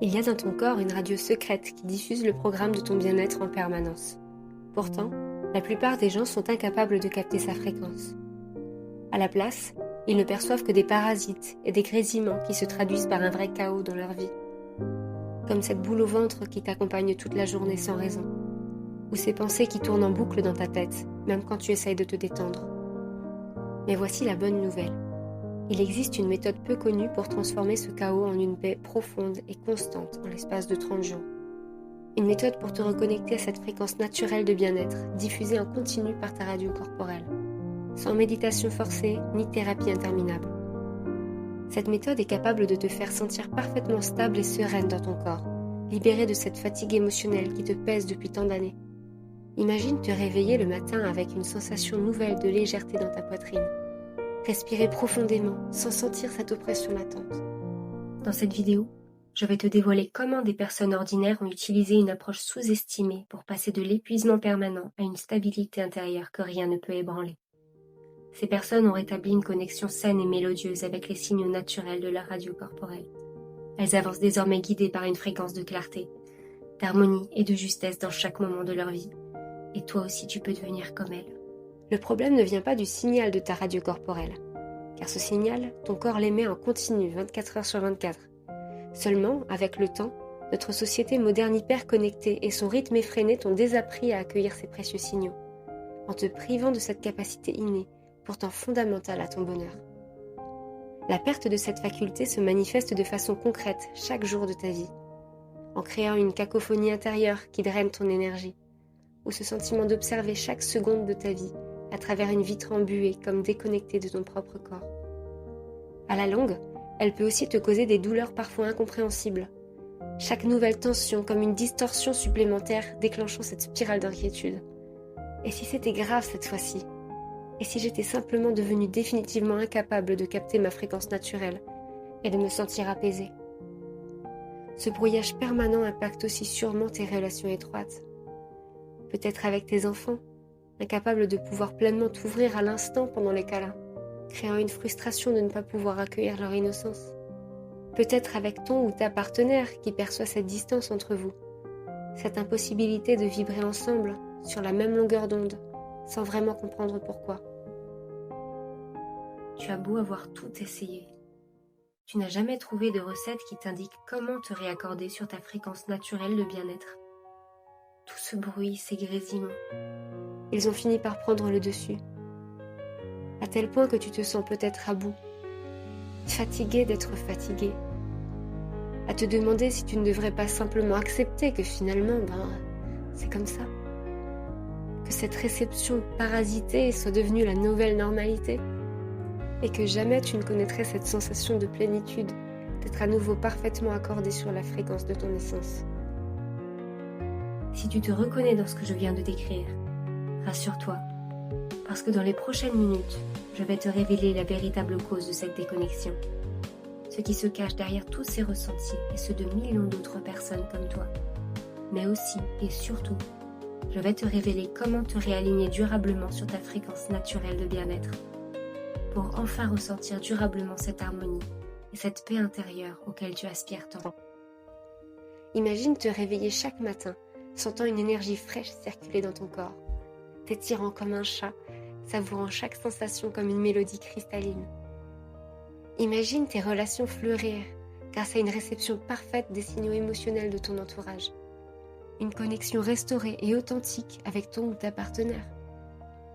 Il y a dans ton corps une radio secrète qui diffuse le programme de ton bien-être en permanence. Pourtant, la plupart des gens sont incapables de capter sa fréquence. À la place, ils ne perçoivent que des parasites et des grésillements qui se traduisent par un vrai chaos dans leur vie. Comme cette boule au ventre qui t'accompagne toute la journée sans raison. Ou ces pensées qui tournent en boucle dans ta tête, même quand tu essayes de te détendre. Mais voici la bonne nouvelle. Il existe une méthode peu connue pour transformer ce chaos en une paix profonde et constante en l'espace de 30 jours. Une méthode pour te reconnecter à cette fréquence naturelle de bien-être, diffusée en continu par ta radio corporelle, sans méditation forcée ni thérapie interminable. Cette méthode est capable de te faire sentir parfaitement stable et sereine dans ton corps, libérée de cette fatigue émotionnelle qui te pèse depuis tant d'années. Imagine te réveiller le matin avec une sensation nouvelle de légèreté dans ta poitrine. Respirer profondément sans sentir cette oppression latente. Dans cette vidéo, je vais te dévoiler comment des personnes ordinaires ont utilisé une approche sous-estimée pour passer de l'épuisement permanent à une stabilité intérieure que rien ne peut ébranler. Ces personnes ont rétabli une connexion saine et mélodieuse avec les signaux naturels de leur radio corporelle. Elles avancent désormais guidées par une fréquence de clarté, d'harmonie et de justesse dans chaque moment de leur vie. Et toi aussi tu peux devenir comme elles. Le problème ne vient pas du signal de ta radio corporelle, car ce signal, ton corps l'émet en continu 24 heures sur 24. Seulement, avec le temps, notre société moderne hyper connectée et son rythme effréné t'ont désappris à accueillir ces précieux signaux, en te privant de cette capacité innée, pourtant fondamentale à ton bonheur. La perte de cette faculté se manifeste de façon concrète chaque jour de ta vie, en créant une cacophonie intérieure qui draine ton énergie, ou ce sentiment d'observer chaque seconde de ta vie à travers une vitre embuée comme déconnectée de ton propre corps. À la longue, elle peut aussi te causer des douleurs parfois incompréhensibles. Chaque nouvelle tension comme une distorsion supplémentaire déclenchant cette spirale d'inquiétude. Et si c'était grave cette fois-ci ? Et si j'étais simplement devenue définitivement incapable de capter ma fréquence naturelle et de me sentir apaisée ? Ce brouillage permanent impacte aussi sûrement tes relations étroites. Peut-être avec tes enfants, incapable de pouvoir pleinement t'ouvrir à l'instant pendant les câlins, créant une frustration de ne pas pouvoir accueillir leur innocence. Peut-être avec ton ou ta partenaire qui perçoit cette distance entre vous, cette impossibilité de vibrer ensemble sur la même longueur d'onde, sans vraiment comprendre pourquoi. Tu as beau avoir tout essayé, tu n'as jamais trouvé de recette qui t'indique comment te réaccorder sur ta fréquence naturelle de bien-être. Tout ce bruit, ces grésillements, ils ont fini par prendre le dessus. À tel point que tu te sens peut-être à bout, fatigué d'être fatigué, à te demander si tu ne devrais pas simplement accepter que finalement, c'est comme ça. Que cette réception parasitée soit devenue la nouvelle normalité et que jamais tu ne connaîtrais cette sensation de plénitude, d'être à nouveau parfaitement accordé sur la fréquence de ton essence. Si tu te reconnais dans ce que je viens de décrire, rassure-toi, parce que dans les prochaines minutes, je vais te révéler la véritable cause de cette déconnexion. Ce qui se cache derrière tous ces ressentis et ceux de millions d'autres personnes comme toi. Mais aussi et surtout, je vais te révéler comment te réaligner durablement sur ta fréquence naturelle de bien-être, pour enfin ressentir durablement cette harmonie et cette paix intérieure auquel tu aspires tant. Imagine te réveiller chaque matin, sentant une énergie fraîche circuler dans ton corps, t'étirant comme un chat, savourant chaque sensation comme une mélodie cristalline. Imagine tes relations fleurir grâce à une réception parfaite des signaux émotionnels de ton entourage. Une connexion restaurée et authentique avec ton ou ta partenaire.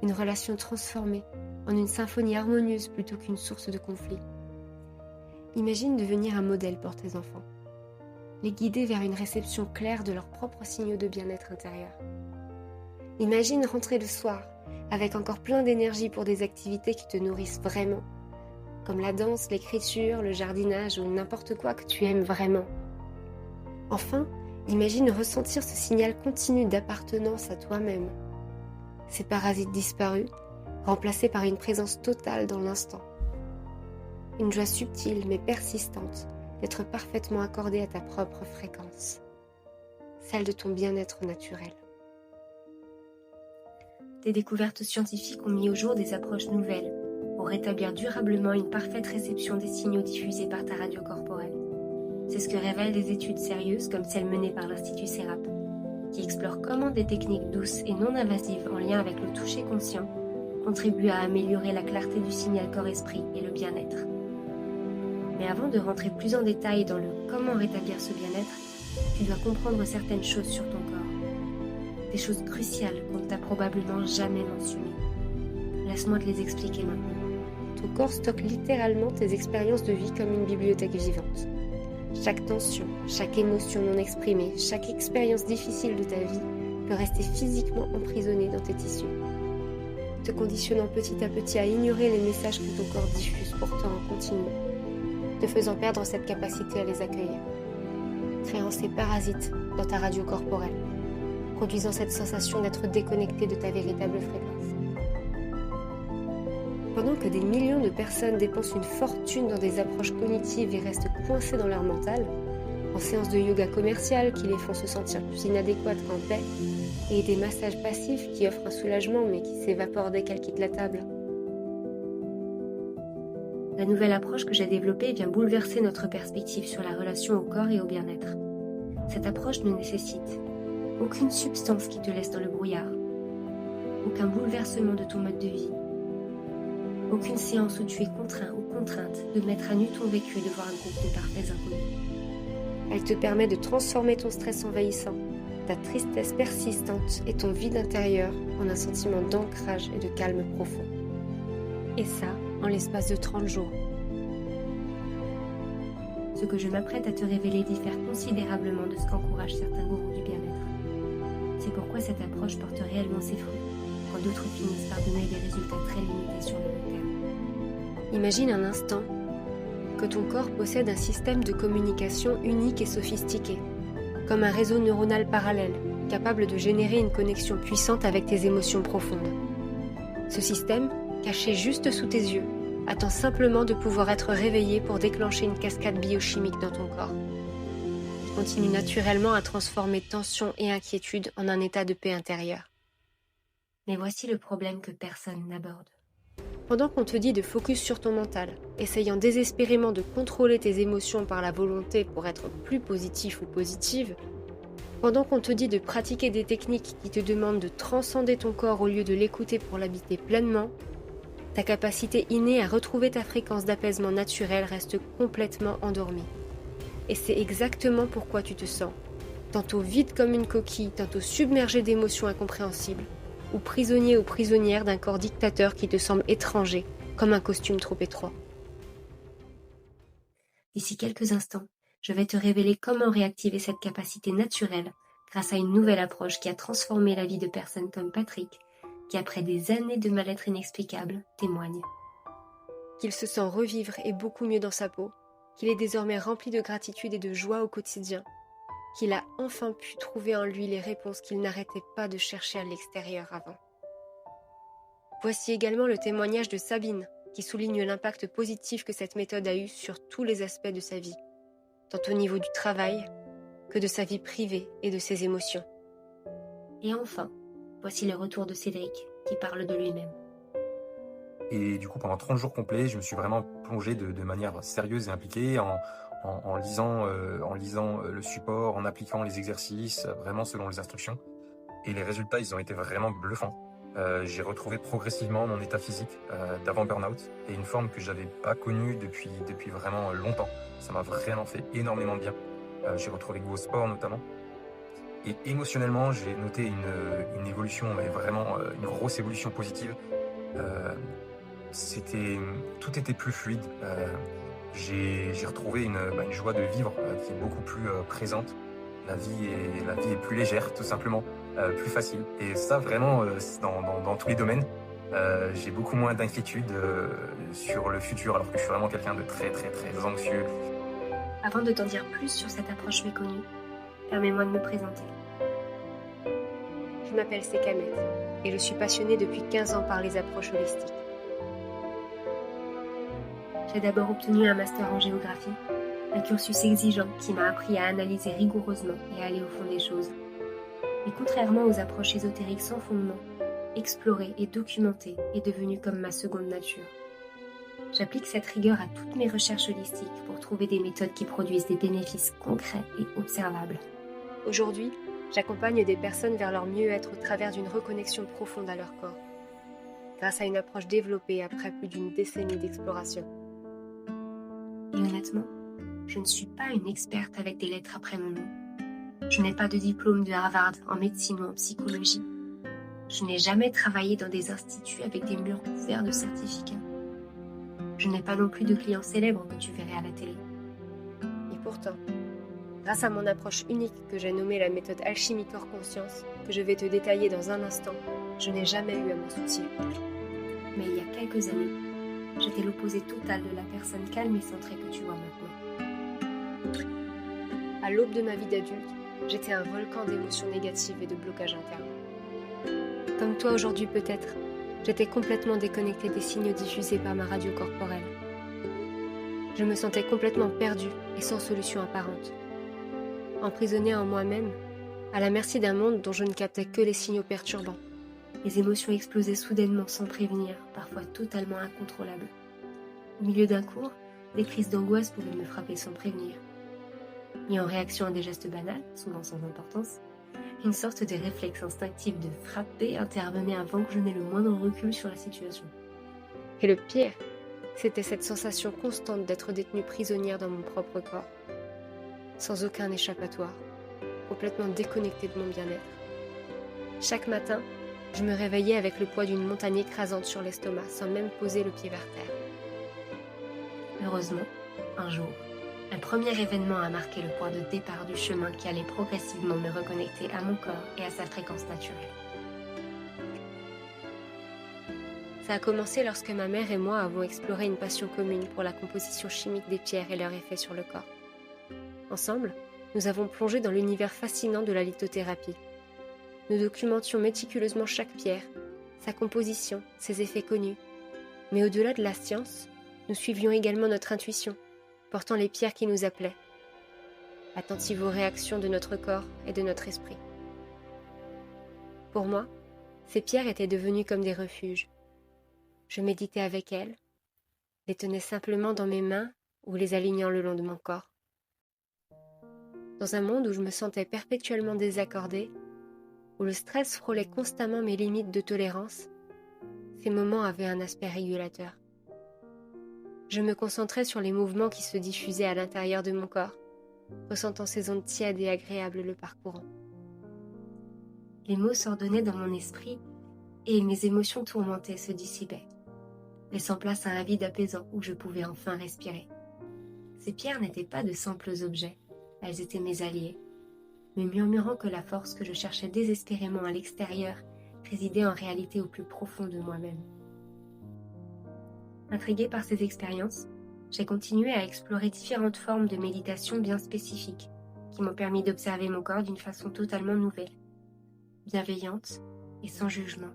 Une relation transformée en une symphonie harmonieuse plutôt qu'une source de conflit. Imagine devenir un modèle pour tes enfants. Les guider vers une réception claire de leurs propres signaux de bien-être intérieur. Imagine rentrer le soir avec encore plein d'énergie pour des activités qui te nourrissent vraiment, comme la danse, l'écriture, le jardinage ou n'importe quoi que tu aimes vraiment. Enfin, imagine ressentir ce signal continu d'appartenance à toi-même. Ces parasites disparus, remplacés par une présence totale dans l'instant. Une joie subtile mais persistante d'être parfaitement accordée à ta propre fréquence, celle de ton bien-être naturel. Des découvertes scientifiques ont mis au jour des approches nouvelles pour rétablir durablement une parfaite réception des signaux diffusés par ta radio corporelle. C'est ce que révèlent des études sérieuses comme celle menée par l'Institut CERAP, qui explore comment des techniques douces et non invasives en lien avec le toucher conscient contribuent à améliorer la clarté du signal corps-esprit et le bien-être. Mais avant de rentrer plus en détail dans le comment rétablir ce bien-être, tu dois comprendre certaines choses sur ton corps. Des choses cruciales qu'on ne t'a probablement jamais mentionnées. Laisse-moi te les expliquer maintenant. Ton corps stocke littéralement tes expériences de vie comme une bibliothèque vivante. Chaque tension, chaque émotion non exprimée, chaque expérience difficile de ta vie peut rester physiquement emprisonnée dans tes tissus, te conditionnant petit à petit à ignorer les messages que ton corps diffuse pourtant en continu, te faisant perdre cette capacité à les accueillir, créant ces parasites dans ta radio corporelle, produisant cette sensation d'être déconnecté de ta véritable fréquence. Pendant que des millions de personnes dépensent une fortune dans des approches cognitives et restent coincées dans leur mental, en séances de yoga commercial qui les font se sentir plus inadéquates qu'en paix, et des massages passifs qui offrent un soulagement mais qui s'évaporent dès qu'elles quittent la table. La nouvelle approche que j'ai développée vient bouleverser notre perspective sur la relation au corps et au bien-être. Cette approche ne nécessite aucune substance qui te laisse dans le brouillard, aucun bouleversement de ton mode de vie, aucune séance où tu es contraint ou contrainte de mettre à nu ton vécu devant un groupe de parfaits inconnus. Elle te permet de transformer ton stress envahissant, ta tristesse persistante et ton vide intérieur en un sentiment d'ancrage et de calme profond. Et ça, en l'espace de 30 jours. Ce que je m'apprête à te révéler diffère considérablement de ce qu'encouragent certains gourous du bien-être. C'est pourquoi cette approche porte réellement ses fruits, quand d'autres finissent par donner des résultats très limités sur le long terme. Imagine un instant que ton corps possède un système de communication unique et sophistiqué, comme un réseau neuronal parallèle, capable de générer une connexion puissante avec tes émotions profondes. Ce système, caché juste sous tes yeux, attend simplement de pouvoir être réveillé pour déclencher une cascade biochimique dans ton corps. Il continue naturellement à transformer tension et inquiétude en un état de paix intérieure. Mais voici le problème que personne n'aborde. Pendant qu'on te dit de focus sur ton mental, essayant désespérément de contrôler tes émotions par la volonté pour être plus positif ou positive, pendant qu'on te dit de pratiquer des techniques qui te demandent de transcender ton corps au lieu de l'écouter pour l'habiter pleinement, ta capacité innée à retrouver ta fréquence d'apaisement naturel reste complètement endormie. Et c'est exactement pourquoi tu te sens, tantôt vide comme une coquille, tantôt submergé d'émotions incompréhensibles, ou prisonnier ou prisonnière d'un corps dictateur qui te semble étranger, comme un costume trop étroit. D'ici quelques instants, je vais te révéler comment réactiver cette capacité naturelle grâce à une nouvelle approche qui a transformé la vie de personnes comme Patrick, qui après des années de mal-être inexplicable, témoigne. Qu'il se sent revivre et beaucoup mieux dans sa peau, qu'il est désormais rempli de gratitude et de joie au quotidien, qu'il a enfin pu trouver en lui les réponses qu'il n'arrêtait pas de chercher à l'extérieur avant. Voici également le témoignage de Sabine, qui souligne l'impact positif que cette méthode a eu sur tous les aspects de sa vie, tant au niveau du travail que de sa vie privée et de ses émotions. Et enfin, voici le retour de Cédric, qui parle de lui-même. Et du coup, pendant 30 jours complets, je me suis vraiment plongé de manière sérieuse et impliquée en lisant le support, en appliquant les exercices, vraiment selon les instructions. Et les résultats, ils ont été vraiment bluffants. J'ai retrouvé progressivement mon état physique d'avant burn-out et une forme que j'avais pas connue depuis vraiment longtemps. Ça m'a vraiment fait énormément de bien. J'ai retrouvé goût au sport notamment. Et émotionnellement, j'ai noté une évolution, mais vraiment une grosse évolution positive. Tout était plus fluide. J'ai retrouvé une joie de vivre qui est beaucoup plus présente. La vie est plus légère, tout simplement, plus facile. Et ça, vraiment, dans tous les domaines. J'ai beaucoup moins d'inquiétude sur le futur, alors que je suis vraiment quelqu'un de très, très, très anxieux. Avant de t'en dire plus sur cette approche méconnue, permets-moi de me présenter. Je m'appelle Sekamet et je suis passionnée depuis 15 ans par les approches holistiques. J'ai d'abord obtenu un master en géographie, un cursus exigeant qui m'a appris à analyser rigoureusement et à aller au fond des choses. Mais contrairement aux approches ésotériques sans fondement, explorer et documenter est devenu comme ma seconde nature. J'applique cette rigueur à toutes mes recherches holistiques pour trouver des méthodes qui produisent des bénéfices concrets et observables. Aujourd'hui, j'accompagne des personnes vers leur mieux-être au travers d'une reconnexion profonde à leur corps, grâce à une approche développée après plus d'une décennie d'exploration. Et honnêtement, je ne suis pas une experte avec des lettres après mon nom. Je n'ai pas de diplôme de Harvard en médecine ou en psychologie. Je n'ai jamais travaillé dans des instituts avec des murs couverts de certificats. Je n'ai pas non plus de clients célèbres que tu verrais à la télé. Et pourtant, grâce à mon approche unique que j'ai nommée la méthode alchimie corps conscience, que je vais te détailler dans un instant, je n'ai jamais eu à m'en soucier. Mais il y a quelques années, j'étais l'opposé total de la personne calme et centrée que tu vois maintenant. À l'aube de ma vie d'adulte, j'étais un volcan d'émotions négatives et de blocages internes. Comme toi aujourd'hui peut-être, j'étais complètement déconnectée des signaux diffusés par ma radio corporelle. Je me sentais complètement perdue et sans solution apparente. Emprisonnée en moi-même, à la merci d'un monde dont je ne captais que les signaux perturbants. Les émotions explosaient soudainement sans prévenir, parfois totalement incontrôlables. Au milieu d'un cours, des crises d'angoisse pouvaient me frapper sans prévenir. Et en réaction à des gestes banals, souvent sans importance, une sorte de réflexe instinctif de frapper intervenait avant que je n'aie le moindre recul sur la situation. Et le pire, c'était cette sensation constante d'être détenue prisonnière dans mon propre corps, sans aucun échappatoire, complètement déconnectée de mon bien-être. Chaque matin, je me réveillais avec le poids d'une montagne écrasante sur l'estomac, sans même poser le pied vers terre. Heureusement, un jour, un premier événement a marqué le point de départ du chemin qui allait progressivement me reconnecter à mon corps et à sa fréquence naturelle. Ça a commencé lorsque ma mère et moi avons exploré une passion commune pour la composition chimique des pierres et leur effet sur le corps. Ensemble, nous avons plongé dans l'univers fascinant de la lithothérapie. Nous documentions méticuleusement chaque pierre, sa composition, ses effets connus. Mais au-delà de la science, nous suivions également notre intuition, portant les pierres qui nous appelaient, attentive aux réactions de notre corps et de notre esprit. Pour moi, ces pierres étaient devenues comme des refuges. Je méditais avec elles, les tenais simplement dans mes mains ou les alignant le long de mon corps. Dans un monde où je me sentais perpétuellement désaccordée, où le stress frôlait constamment mes limites de tolérance, ces moments avaient un aspect régulateur. Je me concentrais sur les mouvements qui se diffusaient à l'intérieur de mon corps, ressentant ces ondes tièdes et agréables le parcourant. Les mots s'ordonnaient dans mon esprit et mes émotions tourmentées se dissipaient, laissant place à un vide apaisant où je pouvais enfin respirer. Ces pierres n'étaient pas de simples objets, elles étaient mes alliés, me murmurant que la force que je cherchais désespérément à l'extérieur résidait en réalité au plus profond de moi-même. Intriguée par ces expériences, j'ai continué à explorer différentes formes de méditation bien spécifiques qui m'ont permis d'observer mon corps d'une façon totalement nouvelle, bienveillante et sans jugement.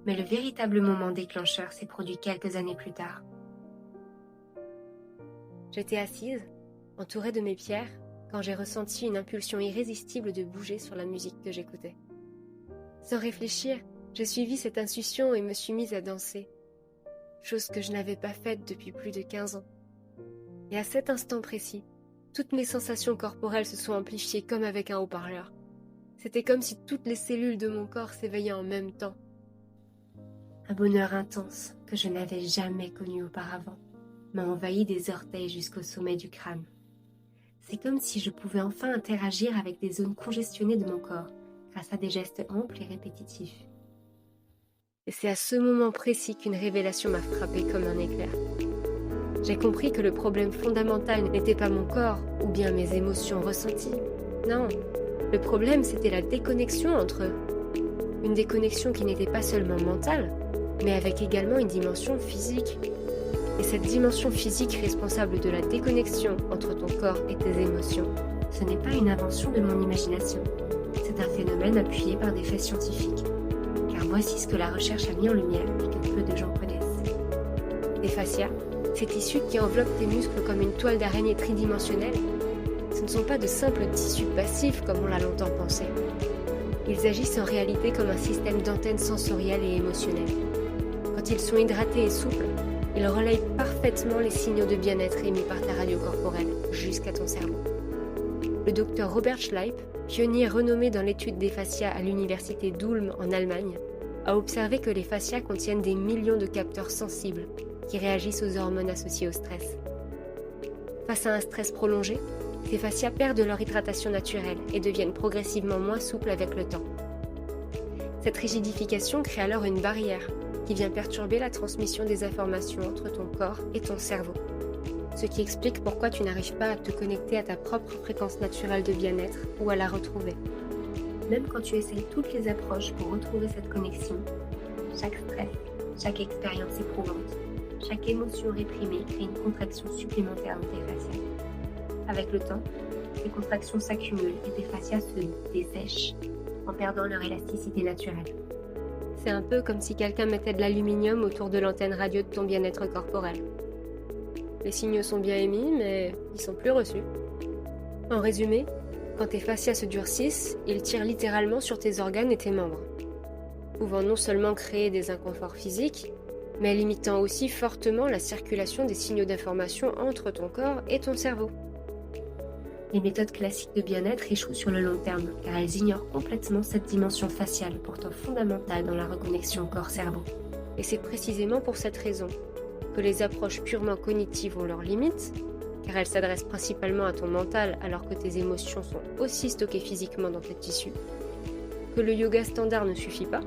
Mais le véritable moment déclencheur s'est produit quelques années plus tard. J'étais assise, entourée de mes pierres, quand j'ai ressenti une impulsion irrésistible de bouger sur la musique que j'écoutais. Sans réfléchir, j'ai suivi cette intuition et me suis mise à danser, chose que je n'avais pas faite depuis plus de 15 ans. Et à cet instant précis, toutes mes sensations corporelles se sont amplifiées comme avec un haut-parleur. C'était comme si toutes les cellules de mon corps s'éveillaient en même temps. Un bonheur intense que je n'avais jamais connu auparavant m'a envahi des orteils jusqu'au sommet du crâne. C'est comme si je pouvais enfin interagir avec des zones congestionnées de mon corps grâce à des gestes amples et répétitifs. Et c'est à ce moment précis qu'une révélation m'a frappée comme un éclair. J'ai compris que le problème fondamental n'était pas mon corps ou bien mes émotions ressenties. Non, le problème c'était la déconnexion entre eux. Une déconnexion qui n'était pas seulement mentale, mais avec également une dimension physique. Et cette dimension physique responsable de la déconnexion entre ton corps et tes émotions, ce n'est pas une invention de mon imagination. C'est un phénomène appuyé par des faits scientifiques. Car voici ce que la recherche a mis en lumière et que peu de gens connaissent. Les fascias, ces tissus qui enveloppent tes muscles comme une toile d'araignée tridimensionnelle, ce ne sont pas de simples tissus passifs comme on l'a longtemps pensé. Ils agissent en réalité comme un système d'antennes sensorielles et émotionnelles. Quand ils sont hydratés et souples, Il relaye parfaitement les signaux de bien-être émis par ta radio corporelle jusqu'à ton cerveau. Le docteur Robert Schleip, pionnier renommé dans l'étude des fascias à l'université d'Ulm en Allemagne, a observé que les fascias contiennent des millions de capteurs sensibles qui réagissent aux hormones associées au stress. Face à un stress prolongé, ces fascias perdent leur hydratation naturelle et deviennent progressivement moins souples avec le temps. Cette rigidification crée alors une barrière qui vient perturber la transmission des informations entre ton corps et ton cerveau, ce qui explique pourquoi tu n'arrives pas à te connecter à ta propre fréquence naturelle de bien-être ou à la retrouver. Même quand tu essayes toutes les approches pour retrouver cette connexion, chaque stress, chaque expérience éprouvante, chaque émotion réprimée crée une contraction supplémentaire dans tes fascias. Avec le temps, ces contractions s'accumulent et tes fascias se dessèchent en perdant leur élasticité naturelle. C'est un peu comme si quelqu'un mettait de l'aluminium autour de l'antenne radio de ton bien-être corporel. Les signaux sont bien émis, mais ils sont plus reçus. En résumé, quand tes fascias se durcissent, ils tirent littéralement sur tes organes et tes membres, pouvant non seulement créer des inconforts physiques, mais limitant aussi fortement la circulation des signaux d'information entre ton corps et ton cerveau. Les méthodes classiques de bien-être échouent sur le long terme, car elles ignorent complètement cette dimension faciale, pourtant fondamentale dans la reconnexion corps-cerveau. Et c'est précisément pour cette raison que les approches purement cognitives ont leurs limites, car elles s'adressent principalement à ton mental alors que tes émotions sont aussi stockées physiquement dans tes tissus, que le yoga standard ne suffit pas,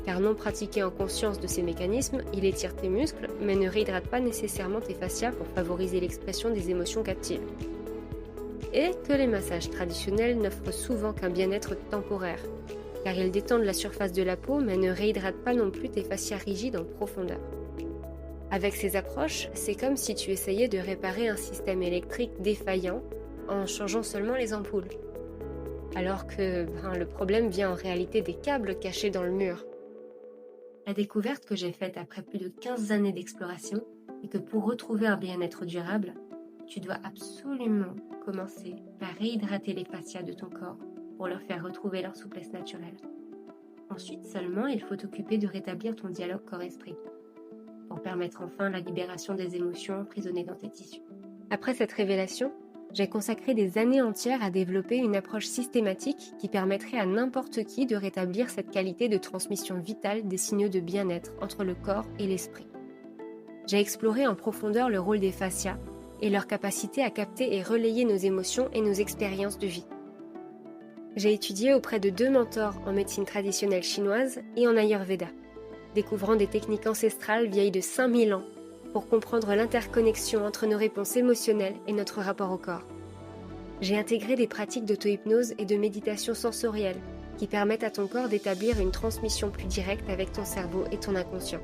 car non pratiqué en conscience de ces mécanismes, il étire tes muscles, mais ne réhydrate pas nécessairement tes fascias pour favoriser l'expression des émotions captives. Et que les massages traditionnels n'offrent souvent qu'un bien-être temporaire, car ils détendent la surface de la peau mais ne réhydratent pas non plus tes fascias rigides en profondeur. Avec ces approches, c'est comme si tu essayais de réparer un système électrique défaillant en changeant seulement les ampoules. Alors que le problème vient en réalité des câbles cachés dans le mur. La découverte que j'ai faite après plus de 15 années d'exploration est que pour retrouver un bien-être durable, tu dois absolument commencer par réhydrater les fascias de ton corps pour leur faire retrouver leur souplesse naturelle. Ensuite seulement, il faut t'occuper de rétablir ton dialogue corps-esprit pour permettre enfin la libération des émotions emprisonnées dans tes tissus. Après cette révélation, j'ai consacré des années entières à développer une approche systématique qui permettrait à n'importe qui de rétablir cette qualité de transmission vitale des signaux de bien-être entre le corps et l'esprit. J'ai exploré en profondeur le rôle des fascias et leur capacité à capter et relayer nos émotions et nos expériences de vie. J'ai étudié auprès de 2 mentors en médecine traditionnelle chinoise et en Ayurveda, découvrant des techniques ancestrales vieilles de 5000 ans pour comprendre l'interconnexion entre nos réponses émotionnelles et notre rapport au corps. J'ai intégré des pratiques d'auto-hypnose et de méditation sensorielle qui permettent à ton corps d'établir une transmission plus directe avec ton cerveau et ton inconscient.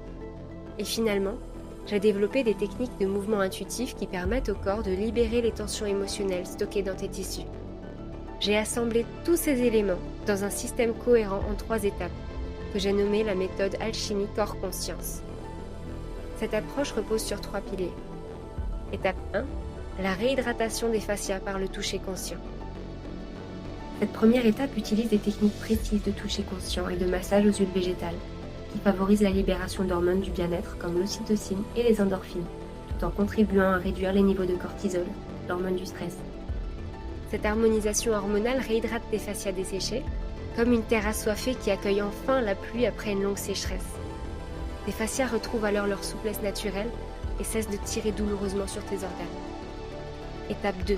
Et finalement, j'ai développé des techniques de mouvement intuitif qui permettent au corps de libérer les tensions émotionnelles stockées dans tes tissus. J'ai assemblé tous ces éléments dans un système cohérent en 3 étapes, que j'ai nommé la méthode alchimie corps-conscience. Cette approche repose sur 3 piliers. Étape 1, la réhydratation des fascias par le toucher conscient. Cette première étape utilise des techniques précises de toucher conscient et de massage aux huiles végétales, qui favorisent la libération d'hormones du bien-être comme l'ocytocine et les endorphines, tout en contribuant à réduire les niveaux de cortisol, l'hormone du stress. Cette harmonisation hormonale réhydrate tes fascias desséchés, comme une terre assoiffée qui accueille enfin la pluie après une longue sécheresse. Tes fascias retrouvent alors leur souplesse naturelle et cessent de tirer douloureusement sur tes organes. Étape 2.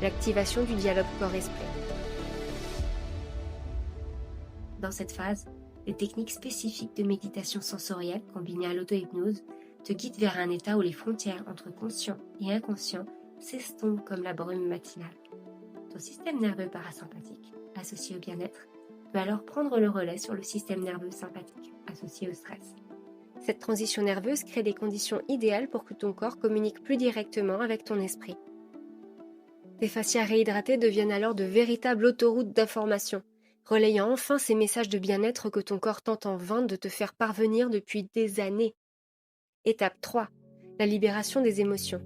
L'activation du dialogue corps-esprit. Dans cette phase, les techniques spécifiques de méditation sensorielle combinées à l'auto-hypnose te guident vers un état où les frontières entre conscient et inconscient s'estompent comme la brume matinale. Ton système nerveux parasympathique, associé au bien-être, peut alors prendre le relais sur le système nerveux sympathique, associé au stress. Cette transition nerveuse crée des conditions idéales pour que ton corps communique plus directement avec ton esprit. Tes fascias réhydratées deviennent alors de véritables autoroutes d'information, relayant enfin ces messages de bien-être que ton corps tente en vain de te faire parvenir depuis des années. Étape 3. La libération des émotions.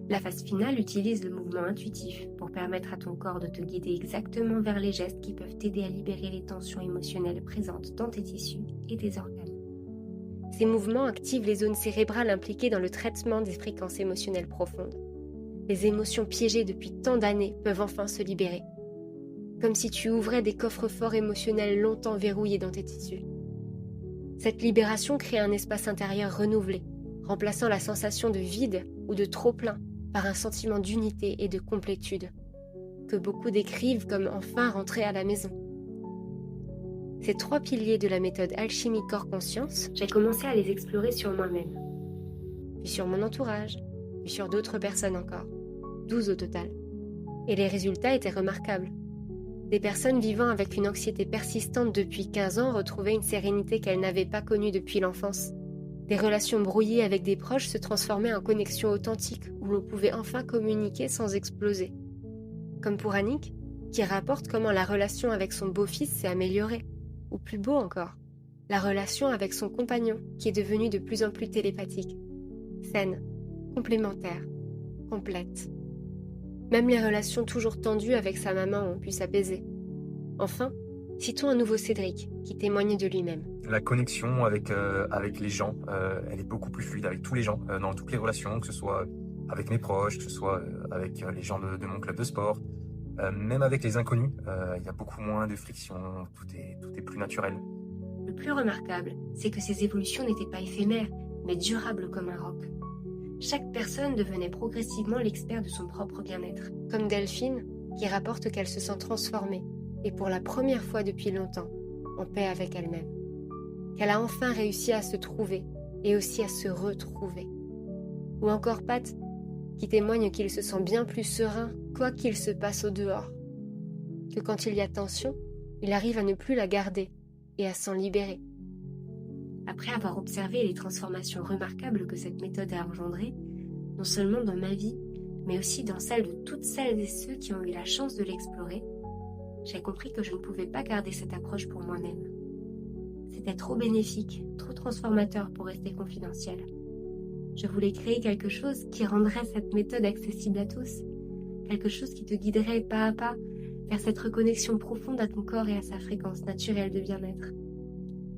La phase finale utilise le mouvement intuitif pour permettre à ton corps de te guider exactement vers les gestes qui peuvent t'aider à libérer les tensions émotionnelles présentes dans tes tissus et tes organes. Ces mouvements activent les zones cérébrales impliquées dans le traitement des fréquences émotionnelles profondes. Les émotions piégées depuis tant d'années peuvent enfin se libérer. Comme si tu ouvrais des coffres-forts émotionnels longtemps verrouillés dans tes tissus. Cette libération crée un espace intérieur renouvelé, remplaçant la sensation de vide ou de trop-plein par un sentiment d'unité et de complétude, que beaucoup décrivent comme enfin rentrer à la maison. Ces 3 piliers de la méthode alchimie corps-conscience, j'ai commencé à les explorer sur moi-même, puis sur mon entourage, puis sur d'autres personnes encore, 12 au total. Et les résultats étaient remarquables. Des personnes vivant avec une anxiété persistante depuis 15 ans retrouvaient une sérénité qu'elles n'avaient pas connue depuis l'enfance. Des relations brouillées avec des proches se transformaient en connexions authentiques où l'on pouvait enfin communiquer sans exploser. Comme pour Annick, qui rapporte comment la relation avec son beau-fils s'est améliorée. Ou plus beau encore, la relation avec son compagnon qui est devenue de plus en plus télépathique. Saine, complémentaire, complète. Même les relations toujours tendues avec sa maman ont pu s'apaiser. Enfin, citons un nouveau Cédric, qui témoigne de lui-même. La connexion avec les gens, elle est beaucoup plus fluide avec tous les gens, dans toutes les relations, que ce soit avec mes proches, que ce soit avec les gens de mon club de sport, même avec les inconnus, il y a beaucoup moins de friction, tout est plus naturel. Le plus remarquable, c'est que ces évolutions n'étaient pas éphémères, mais durables comme un roc. Chaque personne devenait progressivement l'expert de son propre bien-être. Comme Delphine, qui rapporte qu'elle se sent transformée, et pour la première fois depuis longtemps, en paix avec elle-même. Qu'elle a enfin réussi à se trouver, et aussi à se retrouver. Ou encore Pat, qui témoigne qu'il se sent bien plus serein, quoi qu'il se passe au dehors. Que quand il y a tension, il arrive à ne plus la garder, et à s'en libérer. Après avoir observé les transformations remarquables que cette méthode a engendrées, non seulement dans ma vie, mais aussi dans celle de toutes celles et ceux qui ont eu la chance de l'explorer, j'ai compris que je ne pouvais pas garder cette approche pour moi-même. C'était trop bénéfique, trop transformateur pour rester confidentiel. Je voulais créer quelque chose qui rendrait cette méthode accessible à tous, quelque chose qui te guiderait pas à pas vers cette reconnexion profonde à ton corps et à sa fréquence naturelle de bien-être.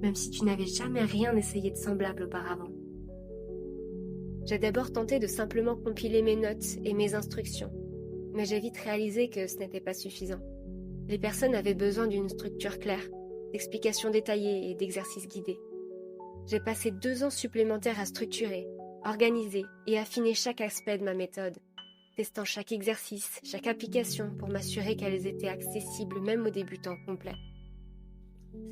Même si tu n'avais jamais rien essayé de semblable auparavant. J'ai d'abord tenté de simplement compiler mes notes et mes instructions, mais j'ai vite réalisé que ce n'était pas suffisant. Les personnes avaient besoin d'une structure claire, d'explications détaillées et d'exercices guidés. J'ai passé 2 ans supplémentaires à structurer, organiser et affiner chaque aspect de ma méthode, testant chaque exercice, chaque application pour m'assurer qu'elles étaient accessibles même aux débutants complets.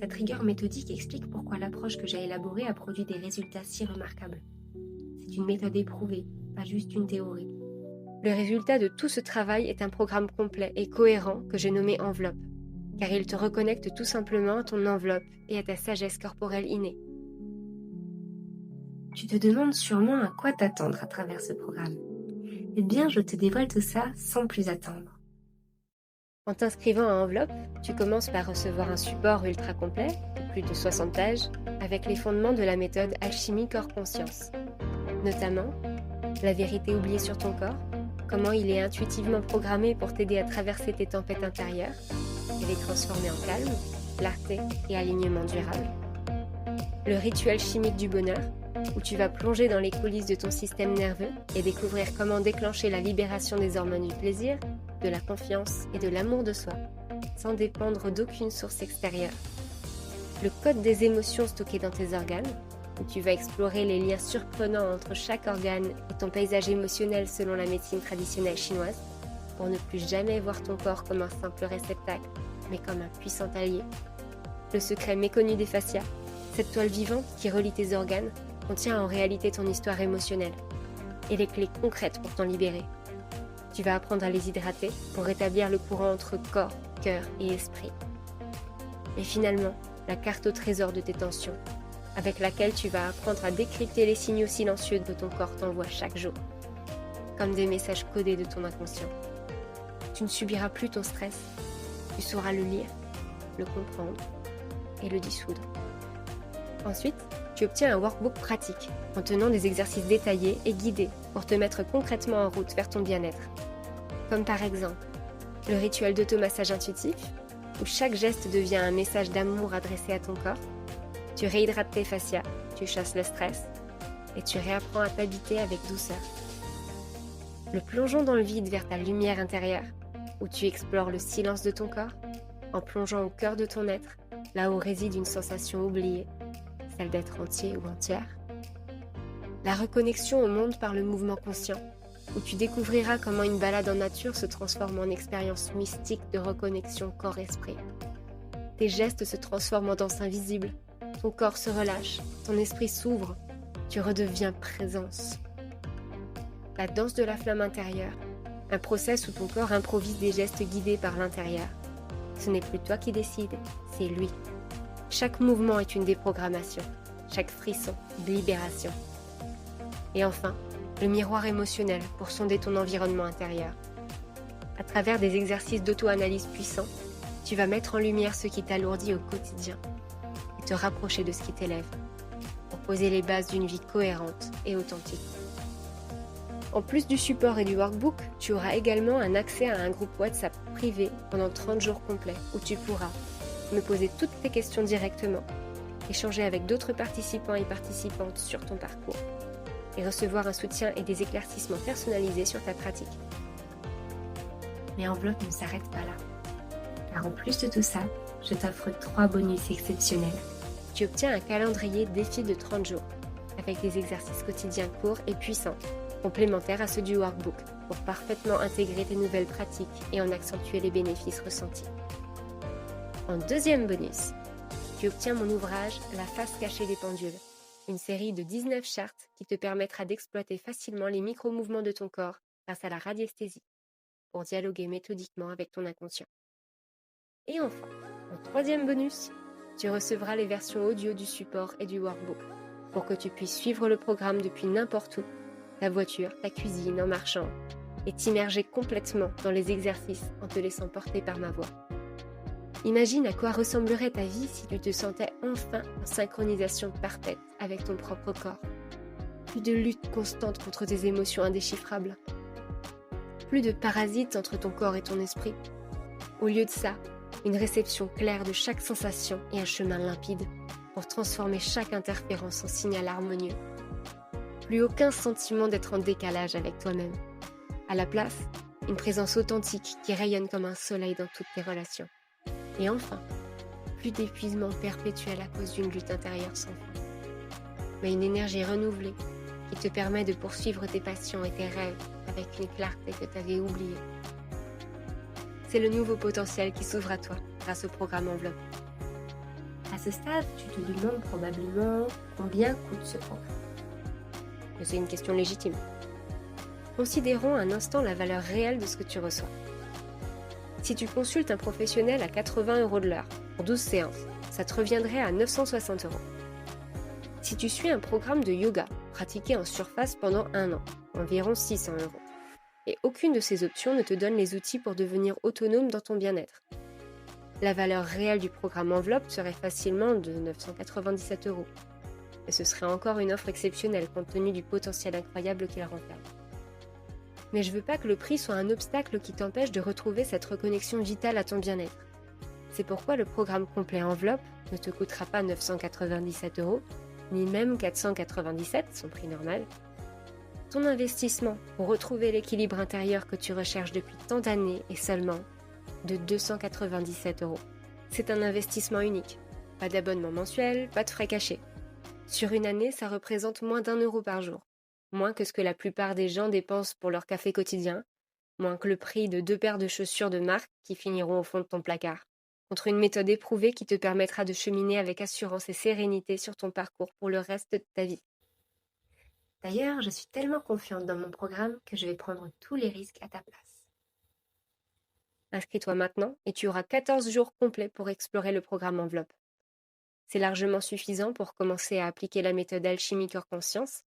Cette rigueur méthodique explique pourquoi l'approche que j'ai élaborée a produit des résultats si remarquables. C'est une méthode éprouvée, pas juste une théorie. Le résultat de tout ce travail est un programme complet et cohérent que j'ai nommé Enveloppe, car il te reconnecte tout simplement à ton enveloppe et à ta sagesse corporelle innée. Tu te demandes sûrement à quoi t'attendre à travers ce programme. Eh bien, je te dévoile tout ça sans plus attendre. En t'inscrivant à Enveloppe, tu commences par recevoir un support ultra complet, de plus de 60 pages, avec les fondements de la méthode alchimie corps-conscience. Notamment, la vérité oubliée sur ton corps, comment il est intuitivement programmé pour t'aider à traverser tes tempêtes intérieures et les transformer en calme, clarté et alignement durable. Le rituel chimique du bonheur, où tu vas plonger dans les coulisses de ton système nerveux et découvrir comment déclencher la libération des hormones du plaisir, de la confiance et de l'amour de soi, sans dépendre d'aucune source extérieure. Le code des émotions stockées dans tes organes, où tu vas explorer les liens surprenants entre chaque organe et ton paysage émotionnel selon la médecine traditionnelle chinoise, pour ne plus jamais voir ton corps comme un simple réceptacle, mais comme un puissant allié. Le secret méconnu des fascias, cette toile vivante qui relie tes organes, contient en réalité ton histoire émotionnelle et les clés concrètes pour t'en libérer. Tu vas apprendre à les hydrater pour rétablir le courant entre corps, cœur et esprit. Et finalement, la carte au trésor de tes tensions, avec laquelle tu vas apprendre à décrypter les signaux silencieux que ton corps t'envoie chaque jour, comme des messages codés de ton inconscient. Tu ne subiras plus ton stress, tu sauras le lire, le comprendre et le dissoudre. Ensuite, tu obtiens un workbook pratique, contenant des exercices détaillés et guidés pour te mettre concrètement en route vers ton bien-être. Comme par exemple, le rituel d'automassage intuitif, où chaque geste devient un message d'amour adressé à ton corps. Tu réhydrates tes fascias, tu chasses le stress et tu réapprends à t'habiter avec douceur. Le plongeon dans le vide vers ta lumière intérieure, où tu explores le silence de ton corps, en plongeant au cœur de ton être, là où réside une sensation oubliée, celle d'être entier ou entière. La reconnexion au monde par le mouvement conscient, où tu découvriras comment une balade en nature se transforme en expérience mystique de reconnexion corps-esprit. Tes gestes se transforment en danse invisible, ton corps se relâche, ton esprit s'ouvre, tu redeviens présence. La danse de la flamme intérieure, un process où ton corps improvise des gestes guidés par l'intérieur. Ce n'est plus toi qui décides, c'est lui. Chaque mouvement est une déprogrammation, chaque frisson, une libération. Et enfin, le miroir émotionnel pour sonder ton environnement intérieur. À travers des exercices d'auto-analyse puissants, tu vas mettre en lumière ce qui t'alourdit au quotidien et te rapprocher de ce qui t'élève pour poser les bases d'une vie cohérente et authentique. En plus du support et du workbook, tu auras également un accès à un groupe WhatsApp privé pendant 30 jours complets où tu pourras me poser toutes tes questions directement, échanger avec d'autres participants et participantes sur ton parcours et recevoir un soutien et des éclaircissements personnalisés sur ta pratique. Mais Enveloppe ne s'arrête pas là. Car en plus de tout ça, je t'offre 3 bonus exceptionnels. Tu obtiens un calendrier défi de 30 jours, avec des exercices quotidiens courts et puissants, complémentaires à ceux du workbook, pour parfaitement intégrer tes nouvelles pratiques et en accentuer les bénéfices ressentis. En deuxième bonus, tu obtiens mon ouvrage « La face cachée des pendules », une série de 19 chartes qui te permettra d'exploiter facilement les micro-mouvements de ton corps grâce à la radiesthésie, pour dialoguer méthodiquement avec ton inconscient. Et enfin, en troisième bonus, tu recevras les versions audio du support et du workbook pour que tu puisses suivre le programme depuis n'importe où, ta voiture, ta cuisine, en marchant, et t'immerger complètement dans les exercices en te laissant porter par ma voix. Imagine à quoi ressemblerait ta vie si tu te sentais enfin en synchronisation parfaite avec ton propre corps. Plus de lutte constante contre tes émotions indéchiffrables. Plus de parasites entre ton corps et ton esprit. Au lieu de ça, une réception claire de chaque sensation et un chemin limpide pour transformer chaque interférence en signal harmonieux. Plus aucun sentiment d'être en décalage avec toi-même. À la place, une présence authentique qui rayonne comme un soleil dans toutes tes relations. Et enfin, plus d'épuisement perpétuel à cause d'une lutte intérieure sans fin, mais une énergie renouvelée qui te permet de poursuivre tes passions et tes rêves avec une clarté que tu avais oubliée. C'est le nouveau potentiel qui s'ouvre à toi grâce au programme Enveloppe. À ce stade, tu te demandes probablement combien coûte ce programme. C'est une question légitime. Considérons un instant la valeur réelle de ce que tu reçois. Si tu consultes un professionnel à 80 € de l'heure pour 12 séances, ça te reviendrait à 960 €. Si tu suis un programme de yoga pratiqué en surface pendant 1 an, environ 600 €. Et aucune de ces options ne te donne les outils pour devenir autonome dans ton bien-être. La valeur réelle du programme Enveloppe serait facilement de 997 €. Et ce serait encore une offre exceptionnelle compte tenu du potentiel incroyable qu'il renferme. Mais je veux pas que le prix soit un obstacle qui t'empêche de retrouver cette reconnexion vitale à ton bien-être. C'est pourquoi le programme complet Enveloppe ne te coûtera pas 997 €, ni même 497, son prix normal. Ton investissement pour retrouver l'équilibre intérieur que tu recherches depuis tant d'années est seulement de 297 €. C'est un investissement unique. Pas d'abonnement mensuel, pas de frais cachés. Sur une année, ça représente moins d'1 € par jour. Moins que ce que la plupart des gens dépensent pour leur café quotidien. Moins que le prix de 2 paires de chaussures de marque qui finiront au fond de ton placard. Contre une méthode éprouvée qui te permettra de cheminer avec assurance et sérénité sur ton parcours pour le reste de ta vie. D'ailleurs, je suis tellement confiante dans mon programme que je vais prendre tous les risques à ta place. Inscris-toi maintenant et tu auras 14 jours complets pour explorer le programme Enveloppe. C'est largement suffisant pour commencer à appliquer la méthode alchimie cœur conscience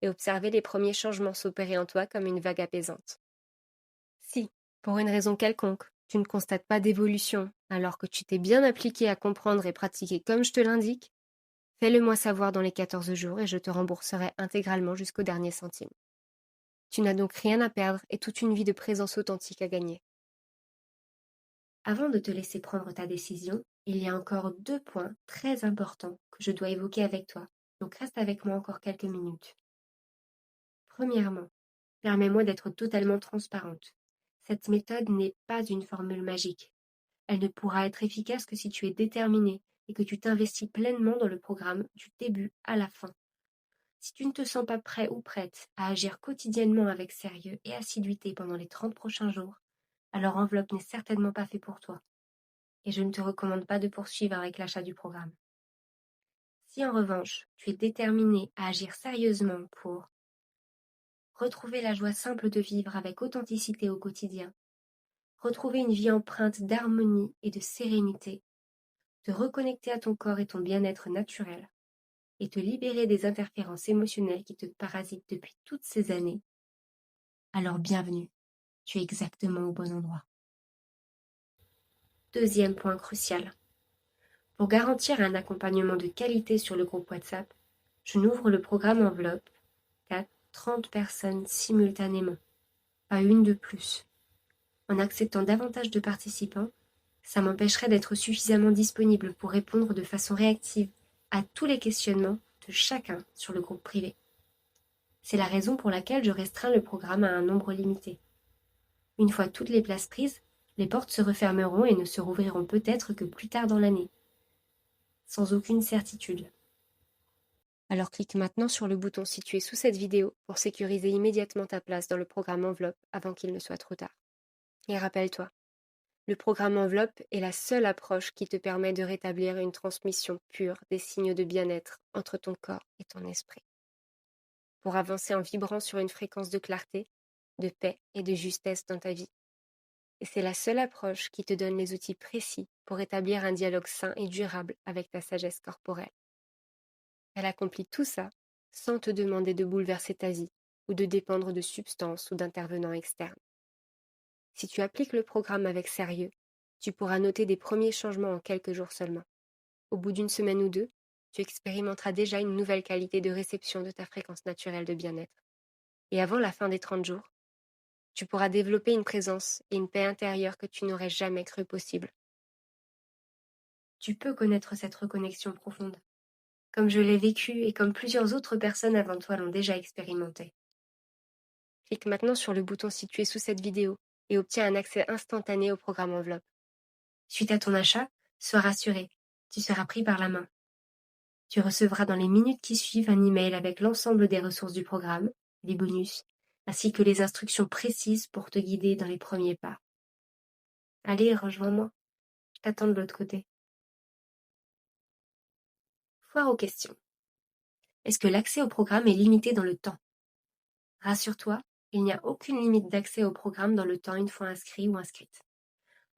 et observer les premiers changements s'opérer en toi comme une vague apaisante. Si, pour une raison quelconque, tu ne constates pas d'évolution alors que tu t'es bien appliqué à comprendre et pratiquer comme je te l'indique, fais-le moi savoir dans les 14 jours et je te rembourserai intégralement jusqu'au dernier centime. Tu n'as donc rien à perdre et toute une vie de présence authentique à gagner. Avant de te laisser prendre ta décision, il y a encore 2 points très importants que je dois évoquer avec toi Donc reste avec moi encore quelques minutes. Premièrement, permets-moi d'être totalement transparente. Cette méthode n'est pas une formule magique. Elle ne pourra être efficace que si tu es déterminé et que tu t'investis pleinement dans le programme du début à la fin. Si tu ne te sens pas prêt ou prête à agir quotidiennement avec sérieux et assiduité pendant les 30 prochains jours, alors Enveloppe n'est certainement pas fait pour toi. Et je ne te recommande pas de poursuivre avec l'achat du programme. Si en revanche, tu es déterminé à agir sérieusement pour retrouver la joie simple de vivre avec authenticité au quotidien, retrouver une vie empreinte d'harmonie et de sérénité, te reconnecter à ton corps et ton bien-être naturel, et te libérer des interférences émotionnelles qui te parasitent depuis toutes ces années, alors bienvenue, tu es exactement au bon endroit. Deuxième point crucial. Pour garantir un accompagnement de qualité sur le groupe WhatsApp, je n'ouvre le programme Enveloppe qu'à 30 personnes simultanément, pas une de plus. En acceptant davantage de participants, ça m'empêcherait d'être suffisamment disponible pour répondre de façon réactive à tous les questionnements de chacun sur le groupe privé. C'est la raison pour laquelle je restreins le programme à un nombre limité. Une fois toutes les places prises, les portes se refermeront et ne se rouvriront peut-être que plus tard dans l'année. Sans aucune certitude. Alors clique maintenant sur le bouton situé sous cette vidéo pour sécuriser immédiatement ta place dans le programme Enveloppe avant qu'il ne soit trop tard. Et rappelle-toi, le programme Enveloppe est la seule approche qui te permet de rétablir une transmission pure des signes de bien-être entre ton corps et ton esprit. Pour avancer en vibrant sur une fréquence de clarté, de paix et de justesse dans ta vie. Et c'est la seule approche qui te donne les outils précis pour établir un dialogue sain et durable avec ta sagesse corporelle. Elle accomplit tout ça sans te demander de bouleverser ta vie ou de dépendre de substances ou d'intervenants externes. Si tu appliques le programme avec sérieux, tu pourras noter des premiers changements en quelques jours seulement. Au bout d'une semaine ou deux, tu expérimenteras déjà une nouvelle qualité de réception de ta fréquence naturelle de bien-être. Et avant la fin des 30 jours, tu pourras développer une présence et une paix intérieure que tu n'aurais jamais cru possible. Tu peux connaître cette reconnexion profonde, comme je l'ai vécu et comme plusieurs autres personnes avant toi l'ont déjà expérimenté. Clique maintenant sur le bouton situé sous cette vidéo et obtiens un accès instantané au programme Enveloppe. Suite à ton achat, sois rassuré, tu seras pris par la main. Tu recevras dans les minutes qui suivent un email avec l'ensemble des ressources du programme, les bonus, ainsi que les instructions précises pour te guider dans les premiers pas. Allez, rejoins-moi, je t'attends de l'autre côté. Foire aux questions. Est-ce que l'accès au programme est limité dans le temps? Rassure-toi, il n'y a aucune limite d'accès au programme dans le temps une fois inscrit ou inscrite.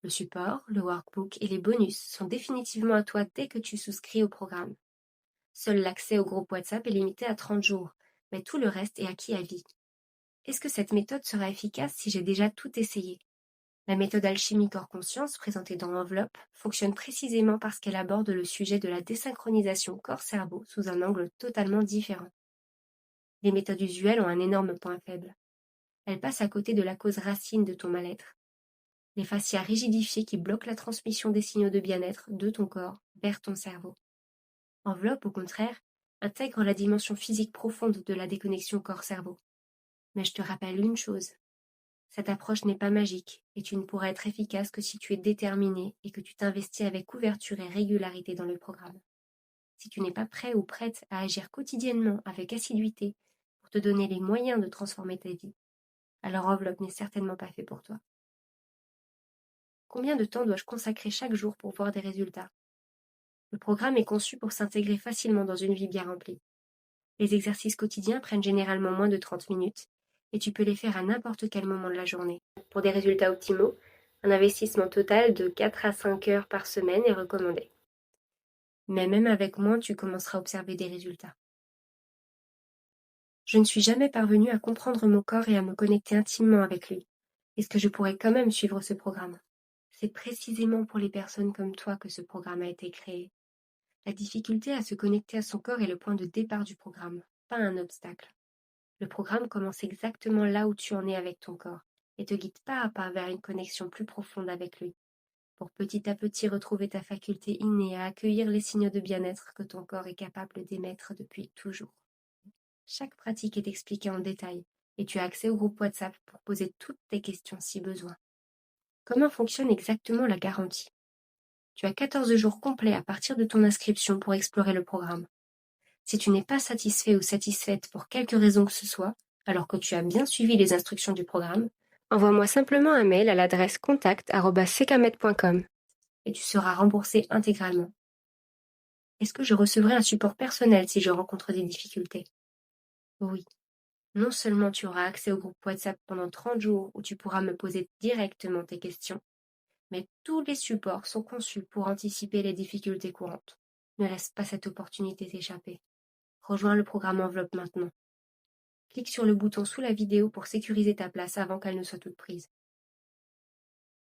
Le support, le workbook et les bonus sont définitivement à toi dès que tu souscris au programme. Seul l'accès au groupe WhatsApp est limité à 30 jours, mais tout le reste est acquis à vie. Est-ce que cette méthode sera efficace si j'ai déjà tout essayé? La méthode alchimie corps-conscience présentée dans Enveloppe fonctionne précisément parce qu'elle aborde le sujet de la désynchronisation corps-cerveau sous un angle totalement différent. Les méthodes usuelles ont un énorme point faible. Elles passent à côté de la cause racine de ton mal-être. Les fascias rigidifiés qui bloquent la transmission des signaux de bien-être de ton corps vers ton cerveau. Enveloppe, au contraire, intègre la dimension physique profonde de la déconnexion corps-cerveau. Mais je te rappelle une chose, cette approche n'est pas magique et tu ne pourras être efficace que si tu es déterminé et que tu t'investis avec ouverture et régularité dans le programme. Si tu n'es pas prêt ou prête à agir quotidiennement avec assiduité pour te donner les moyens de transformer ta vie, alors Enveloppe n'est certainement pas fait pour toi. Combien de temps dois-je consacrer chaque jour pour voir des résultats? Le programme est conçu pour s'intégrer facilement dans une vie bien remplie. Les exercices quotidiens prennent généralement moins de 30 minutes et tu peux les faire à n'importe quel moment de la journée. Pour des résultats optimaux, un investissement total de 4 à 5 heures par semaine est recommandé. Mais même avec moins, tu commenceras à observer des résultats. Je ne suis jamais parvenue à comprendre mon corps et à me connecter intimement avec lui. Est-ce que je pourrais quand même suivre ce programme? C'est précisément pour les personnes comme toi que ce programme a été créé. La difficulté à se connecter à son corps est le point de départ du programme, pas un obstacle. Le programme commence exactement là où tu en es avec ton corps et te guide pas à pas vers une connexion plus profonde avec lui. pour petit à petit retrouver ta faculté innée à accueillir les signaux de bien-être que ton corps est capable d'émettre depuis toujours. Chaque pratique est expliquée en détail et tu as accès au groupe WhatsApp pour poser toutes tes questions si besoin. Comment fonctionne exactement la garantie? Tu as 14 jours complets à partir de ton inscription pour explorer le programme. Si tu n'es pas satisfait ou satisfaite pour quelque raison que ce soit, alors que tu as bien suivi les instructions du programme, envoie-moi simplement un mail à l'adresse contact@secamed.com et tu seras remboursé intégralement. Est-ce que je recevrai un support personnel si je rencontre des difficultés? Oui. Non seulement tu auras accès au groupe WhatsApp pendant 30 jours où tu pourras me poser directement tes questions, mais tous les supports sont conçus pour anticiper les difficultés courantes. Ne laisse pas cette opportunité t'échapper. Rejoins le programme Enveloppe maintenant. Clique sur le bouton sous la vidéo pour sécuriser ta place avant qu'elle ne soit toute prise.